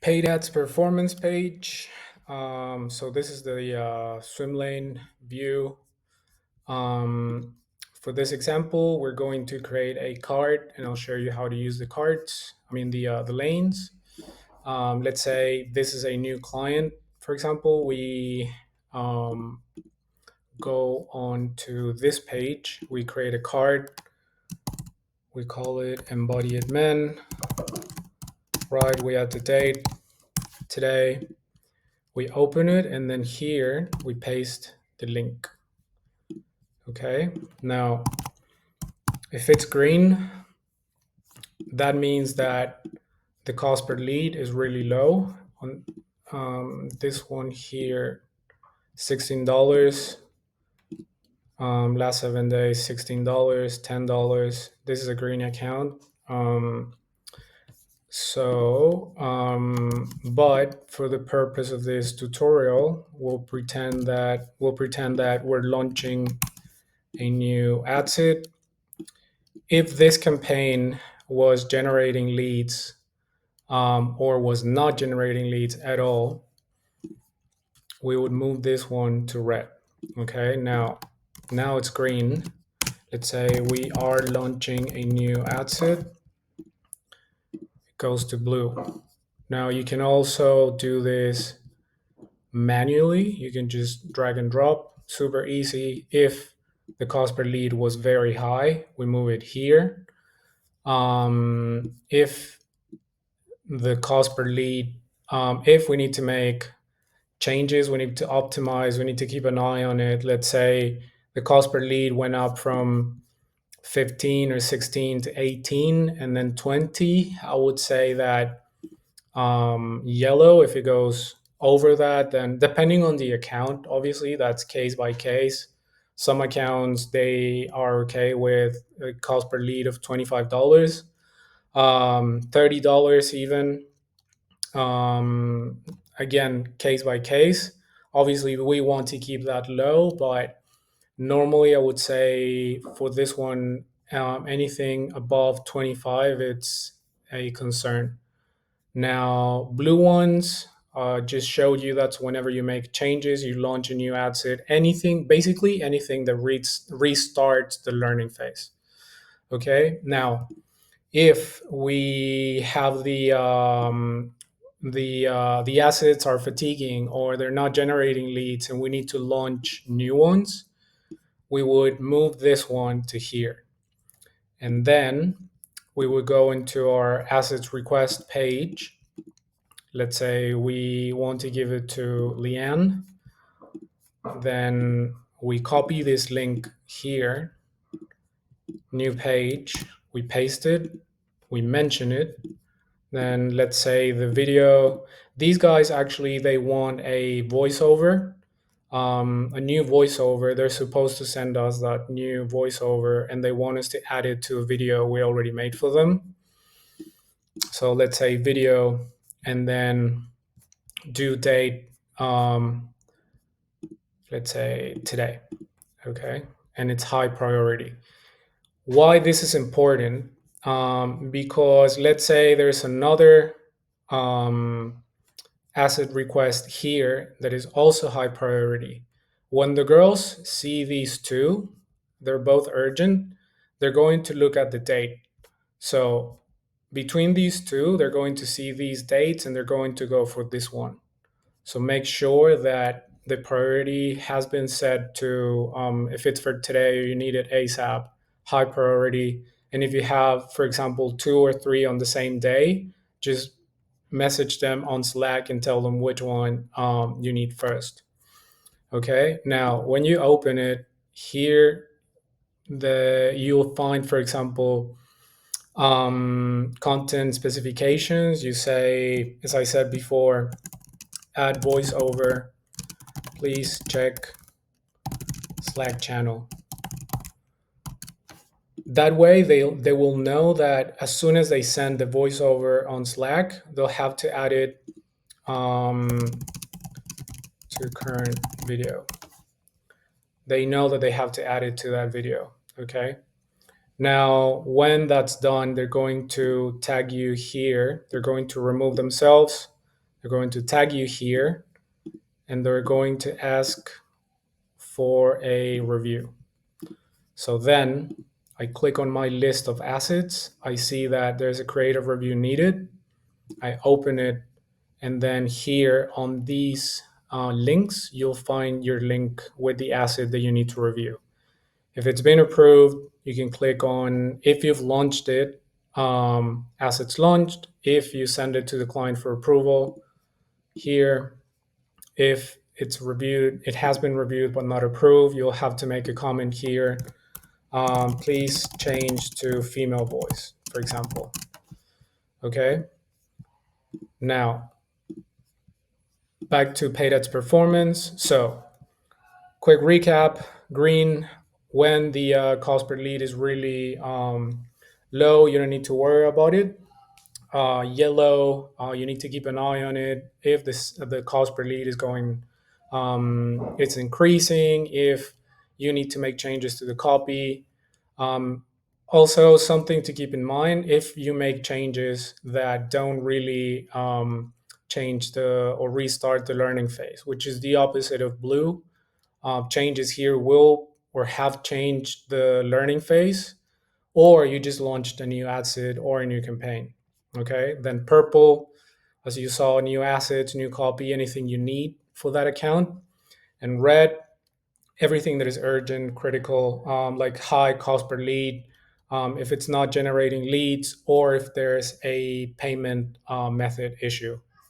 Paid ads performance page. So this is the swim lane view. For this example, we're going to create a cart, and I'll show you how to use the carts. I mean the lanes. Let's say this is a new client. For example, we go on to this page. We create a cart. We call it embodied men. Right, we add the date today. We open it, and then here we paste the link. Okay, now if it's green, that means that the cost per lead is really low. On this one here, $16. Last 7 days, $16, $10. This is a green account. But for the purpose of this tutorial, we'll pretend that we're launching a new ad set. If this campaign was generating leads or was not generating leads at all, we would move this one to red. Okay, now it's green. Let's say we are launching a new ad set. It goes to blue. Now you can also do this manually. You can just drag and drop, super easy. If the cost per lead was very high, we move it here. If the cost per lead, if we need to make changes, we need to optimize, we need to keep an eye on it. Let's say the cost per lead went up from 15 or 16 to 18 and then 20. I would say that yellow. If it goes over that, then depending on the account, obviously that's case by case. Some accounts, they are okay with a cost per lead of $25, $30 even. Again, case by case. Obviously we want to keep that low, but normally I would say for this one, anything above 25, it's a concern. Now, blue ones just showed you that's whenever you make changes, you launch a new ad set, anything, basically anything that restarts the learning phase. Okay, now if we have the assets are fatiguing or they're not generating leads and we need to launch new ones, we would move this one to here. And then we would go into our assets request page. Let's say we want to give it to Leanne. Then we copy this link here, new page, we paste it, we mention it. Then let's say the video, these guys actually, they want a voiceover, a new voiceover. They're supposed to send us that new voiceover and they want us to add it to a video we already made for them. So let's say video and then due date, let's say today. Okay, and it's high priority. Why this is important? Because let's say there's another asset request here that is also high priority. When the girls see these two, they're both urgent, they're going to look at the date. So between these two, they're going to see these dates and they're going to go for this one. So make sure that the priority has been set to, if it's for today, you need it ASAP, high priority. And if you have, for example, two or three on the same day, just message them on Slack and tell them which one you need first. Okay. Now, when you open it here, you'll find, for example, content specifications. You say, as I said before, add voiceover. Please check Slack channel. That way they will know that as soon as they send the voiceover on Slack, they'll have to add it to current video. They know that they have to add it to that video. Okay. Now, when that's done, they're going to tag you here. They're going to remove themselves. They're going to tag you here, and they're going to ask for a review. So then I click on my list of assets. I see that there's a creative review needed. I open it, and then here on these links, you'll find your link with the asset that you need to review. If it's been approved, you can click on if you've launched it, assets launched. If you send it to the client for approval, here, if it's reviewed, it has been reviewed but not approved, you'll have to make a comment here. Please change to female voice, for example. Okay. Now, back to paid ads performance. So, quick recap: green, when the cost per lead is really low, you don't need to worry about it. Yellow, you need to keep an eye on it. If the cost per lead is going, it's increasing. If you need to make changes to the copy. Um, Also, something to keep in mind: if you make changes that don't really change the or restart the learning phase, which is the opposite of blue, changes here will or have changed the learning phase, or you just launched a new asset or a new campaign. Okay, then purple, as you saw, new assets, new copy, anything you need for that account. And red, everything that is urgent, critical, like high cost per lead, if it's not generating leads, or if there's a payment method issue.